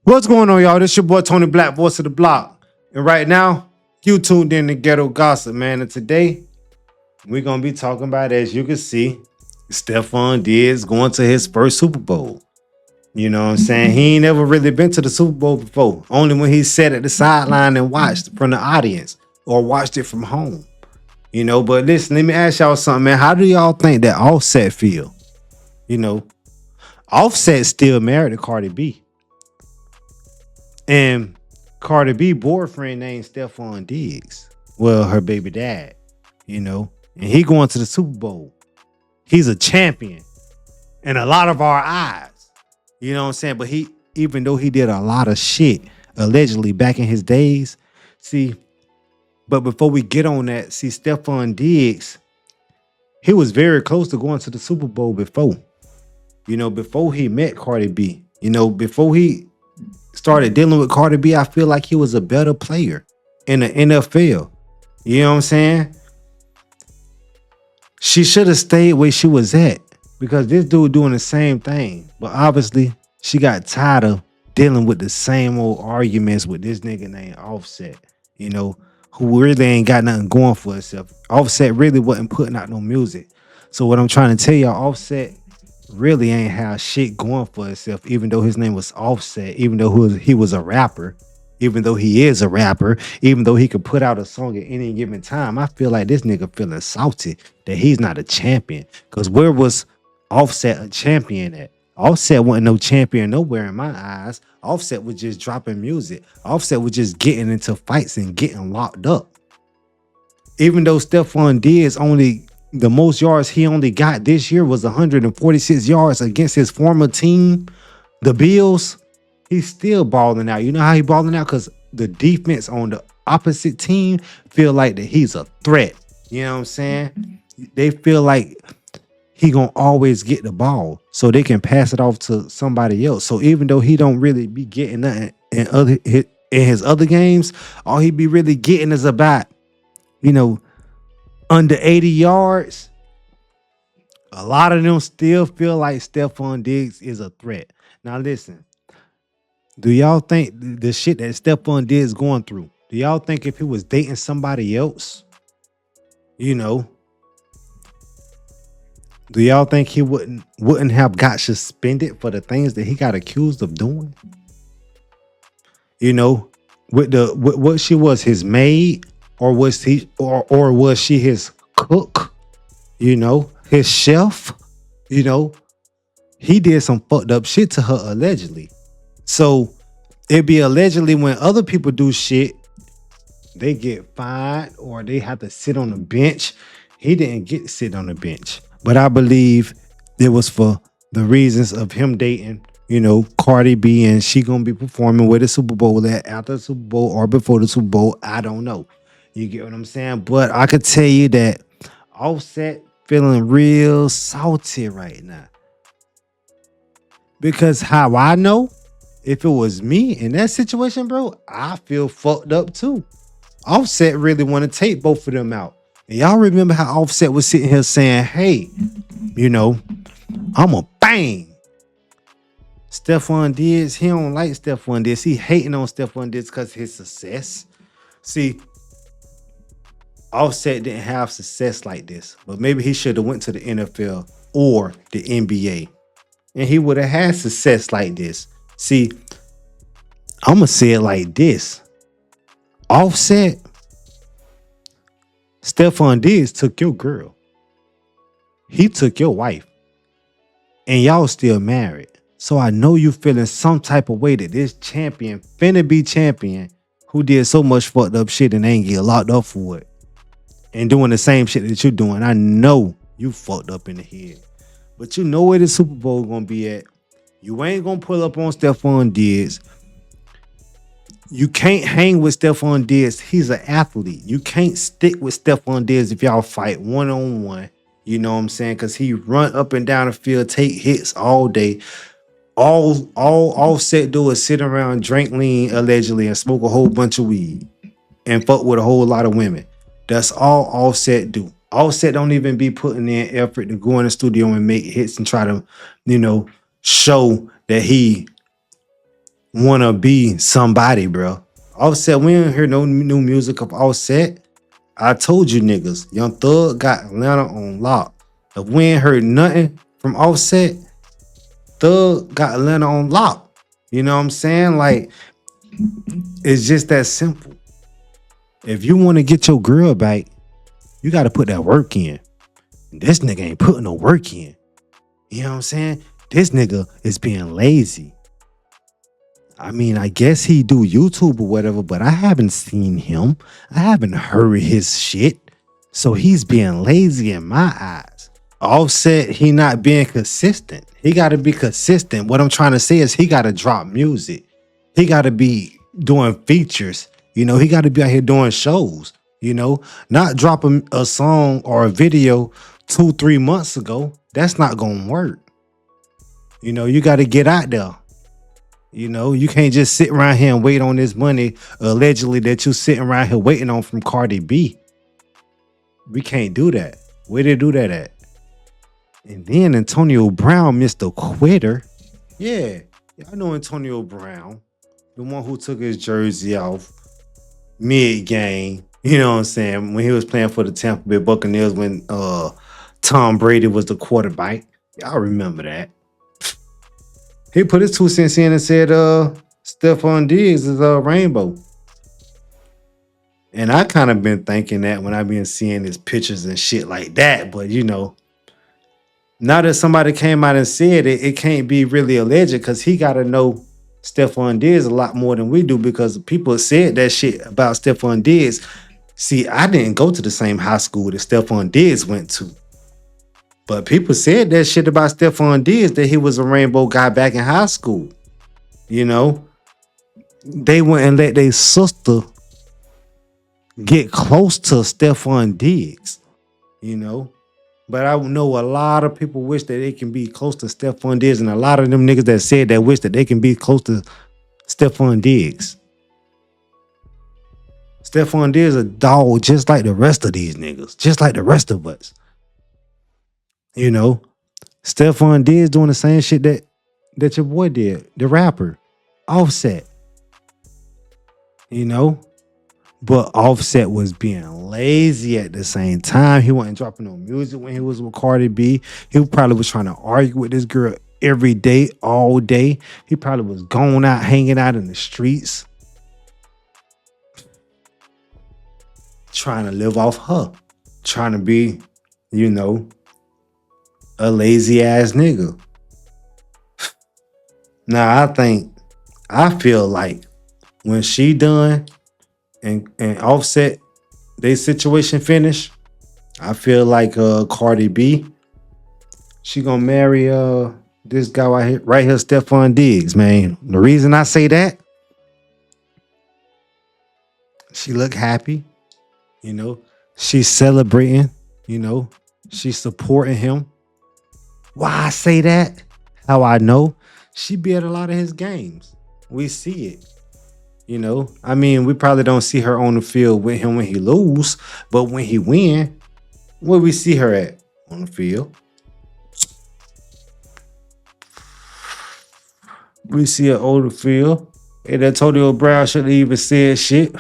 What's going on, y'all? This your boy Tony Black, voice of the block. And right now, you tuned in to Ghetto Gossip, man. And today, we're going to be talking about, as you can see, Stefon Diggs going to his first Super Bowl. You know what I'm saying? He ain't never really been to the Super Bowl before. Only when he sat at the sideline and watched from the audience or watched it from home. But listen, let me ask y'all something, man. How do y'all think that Offset feel? You know, Offset still married to Cardi B. And Cardi B boyfriend named Stefon Diggs. Well, her baby dad, and he going to the Super Bowl. He's a champion in a lot of our eyes. You know what I'm saying? But even though he did a lot of shit allegedly back in his days, but before we get on that, Stefon Diggs, he was very close to going to the Super Bowl before. Before he met Cardi B. Before he started dealing with Cardi B, I feel like he was a better player in the NFL. You know what I'm saying? She should have stayed where she was at because this dude doing the same thing. But obviously, she got tired of dealing with the same old arguments with this nigga named Offset, who really ain't got nothing going for herself. Offset really wasn't putting out no music. So what I'm trying to tell y'all, Offset really ain't have shit going for himself, even though his name was Offset, even though he was a rapper, even though he is a rapper, even though he could put out a song at any given time. I feel like this nigga feeling salty that he's not a champion. Because where was Offset a champion at? Offset wasn't no champion nowhere in my eyes. Offset was just dropping music. Offset was just getting into fights and getting locked up. Even though Stefon Diggs the most yards he only got this year was 146 yards against his former team, the Bills. He's still balling out. You know how he balling out? Because the defense on the opposite team feel like that he's a threat. You know what I'm saying? They feel like he gonna always get the ball so they can pass it off to somebody else. So even though he don't really be getting nothing in his other games, all he be really getting is about, under 80 yards. A lot of them still feel like Stefon Diggs is a threat. Now listen, do y'all think the shit that Stefon Diggs going through, do y'all think if he was dating somebody else, do y'all think he wouldn't have got suspended for the things that he got accused of doing? With what she was his maid, or was or was she his cook? His chef. He did some fucked up shit to her allegedly. So it be allegedly when other people do shit, they get fined or they have to sit on the bench. He didn't get to sit on the bench. But I believe it was for the reasons of him dating, Cardi B, and she gonna be performing with the Super Bowl after the Super Bowl or before the Super Bowl. I don't know. You get what I'm saying? But I could tell you that Offset feeling real salty right now. Because how I know, if it was me in that situation, bro, I feel fucked up too. Offset really want to take both of them out. And y'all remember how Offset was sitting here saying, hey, I'm a bang. Stefon Diggs, he don't like Stefon Diggs. He hating on Stefon Diggs because of his success. See, Offset didn't have success like this, but maybe he should have went to the NFL or the NBA, and he would have had success like this. See, I'm gonna say it like this: Offset, Stefon Diggs took your girl, he took your wife, and y'all still married. So I know you feeling some type of way that this champion, finna be champion, who did so much fucked up shit and ain't get locked up for it, and doing the same shit that you're doing. I know you fucked up in the head. But you know where the Super Bowl gonna be at. You ain't gonna pull up on Stefon Diggs. You can't hang with Stefon Diggs. He's an athlete. You can't stick with Stefon Diggs if y'all fight one-on-one. You know what I'm saying? Because he run up and down the field, take hits all day. All Offset do is sit around, drink lean, allegedly, and smoke a whole bunch of weed and fuck with a whole lot of women. That's all Offset do. Offset don't even be putting in effort to go in the studio and make hits and try to, show that he wanna be somebody, bro. Offset, we ain't hear no new music of Offset. I told you niggas, Young Thug got Atlanta on lock. If we ain't heard nothing from Offset, Thug got Atlanta on lock. You know what I'm saying? Like, it's just that simple. If you want to get your girl back, you got to put that work in. This nigga ain't putting no work in. You know what I'm saying? This nigga is being lazy. I mean, I guess he do YouTube or whatever, but I haven't seen him. I haven't heard his shit. So he's being lazy in my eyes. Offset, he not being consistent. He got to be consistent. What I'm trying to say is he got to drop music. He got to be doing features. You know, he got to be out here doing shows. You know, not dropping a song or a video 2-3 months ago. That's not gonna work. You know, you got to get out there. You know, you can't just sit around here and wait on this money allegedly that you sitting around here waiting on from Cardi B. We can't do that. Where they do that at? And then Antonio Brown, Mr. Quitter. Yeah, I know Antonio Brown, the one who took his jersey off mid-game. You know what I'm saying? When he was playing for the Tampa Bay Buccaneers when Tom Brady was the quarterback. Y'all remember that. He put his 2 cents in and said, Stefon Diggs is a rainbow. And I kind of been thinking that when I've been seeing his pictures and shit like that. But, you know, now that somebody came out and said it, it can't be really alleged because he got to know Stefon Diggs a lot more than we do because people said that shit about Stefon Diggs. See, I didn't go to the same high school that Stefon Diggs went to. But people said that shit about Stefon Diggs, that he was a rainbow guy back in high school. You know, they went and let their sister get close to Stefon Diggs, you know. But I know a lot of people wish that they can be close to Stefon Diggs, and a lot of them niggas that said that wish that they can be close to Stefon Diggs. Stefon Diggs a dog just like the rest of these niggas, just like the rest of us. You know, Stefon Diggs doing the same shit that your boy did, the rapper, Offset. You know, but Offset was being lazy at the same time. He wasn't dropping no music when he was with Cardi B. He probably was trying to argue with this girl every day, all day. He probably was going out, hanging out in the streets, trying to live off her, trying to be, you know, a lazy ass nigga. Now I feel like when she done and Offset they situation finished, I feel like Cardi B, she gonna marry this guy right here, Stefon Diggs, man. The reason I say that, she look happy, you know, she's celebrating, you know, she's supporting him. Why I say that? How I know? She be at a lot of his games. We see it. You know, I mean, we probably don't see her on the field with him when he lose, but when he win, where we see her at on the field, we see her on the field. And Antonio Brown shouldn't even said shit.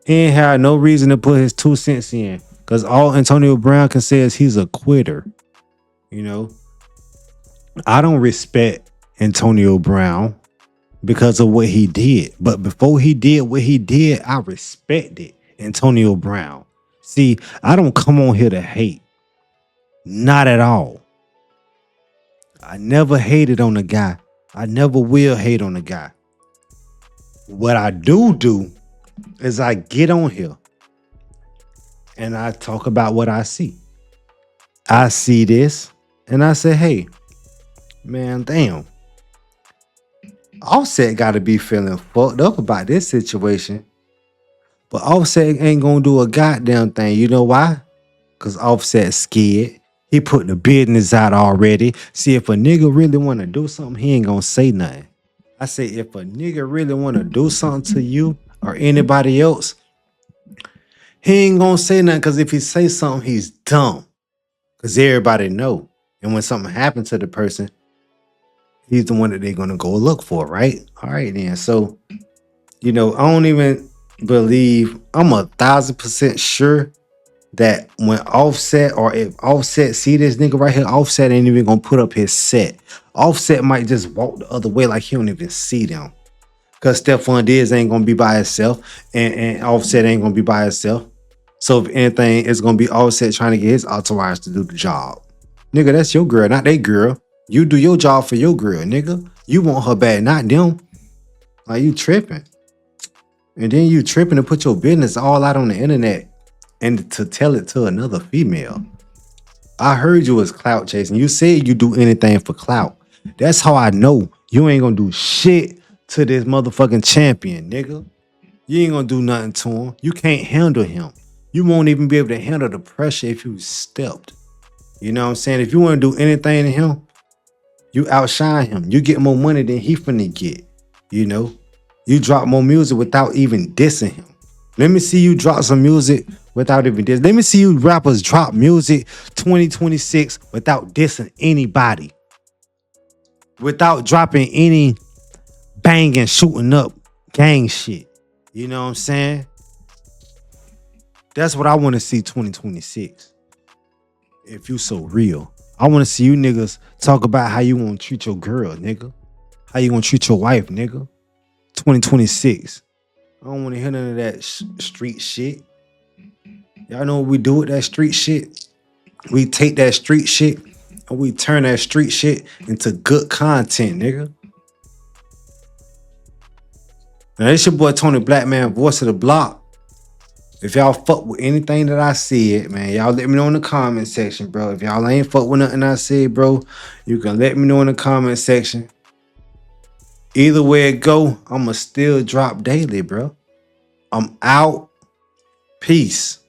He ain't had no reason to put his 2 cents in, because all Antonio Brown can say is he's a quitter. You know, I don't respect Antonio Brown because of what he did. But before he did what he did, I respected Antonio Brown. See, I don't come on here to hate. Not at all. I never hated on a guy. I never will hate on a guy. What I do is I get on here and I talk about what I see. I see this and I say, hey, man, damn. Offset got to be feeling fucked up about this situation. But Offset ain't going to do a goddamn thing. You know why? Because Offset's scared. He put the business out already. See, if a nigga really want to do something, he ain't going to say nothing. I say, if a nigga really want to do something to you or anybody else, he ain't going to say nothing, because if he say something, he's dumb. Because everybody know. And when something happens to the person, he's the one that they're gonna go look for, right? All right, then. So, I don't even believe, I'm 1,000% sure that when Offset, or if Offset see this nigga right here, Offset ain't even gonna put up his set. Offset might just walk the other way like he don't even see them. Cause Stefon Diggs ain't gonna be by himself, and Offset ain't gonna be by himself. So if anything, it's gonna be Offset trying to get his entourage to do the job. Nigga, that's your girl, not they girl. You do your job for your girl, nigga. You want her back, not them. Like, you tripping. And then you tripping to put your business all out on the internet and to tell it to another female. I heard you was clout chasing. You said you do anything for clout. That's how I know you ain't gonna do shit to this motherfucking champion, nigga. You ain't gonna do nothing to him. You can't handle him. You won't even be able to handle the pressure if you stepped. You know what I'm saying? If you want to do anything to him, you outshine him. You get more money than he finna get. You know? You drop more music without even dissing him. Let me see you drop some music without even dissing. Let me see you rappers drop music 2026 without dissing anybody. Without dropping any banging, shooting up gang shit. You know what I'm saying? That's what I want to see 2026. If you so real. I want to see you niggas talk about how you want to treat your girl, nigga. How you want to treat your wife, nigga. 2026. I don't want to hear none of that street shit. Y'all know what we do with that street shit? We take that street shit and we turn that street shit into good content, nigga. Now, it's your boy Tony Black, man, voice of the block. If y'all fuck with anything that I said, man, y'all let me know in the comment section, bro. If y'all ain't fuck with nothing I said, bro, you can let me know in the comment section. Either way it go, I'ma still drop daily, bro. I'm out. Peace.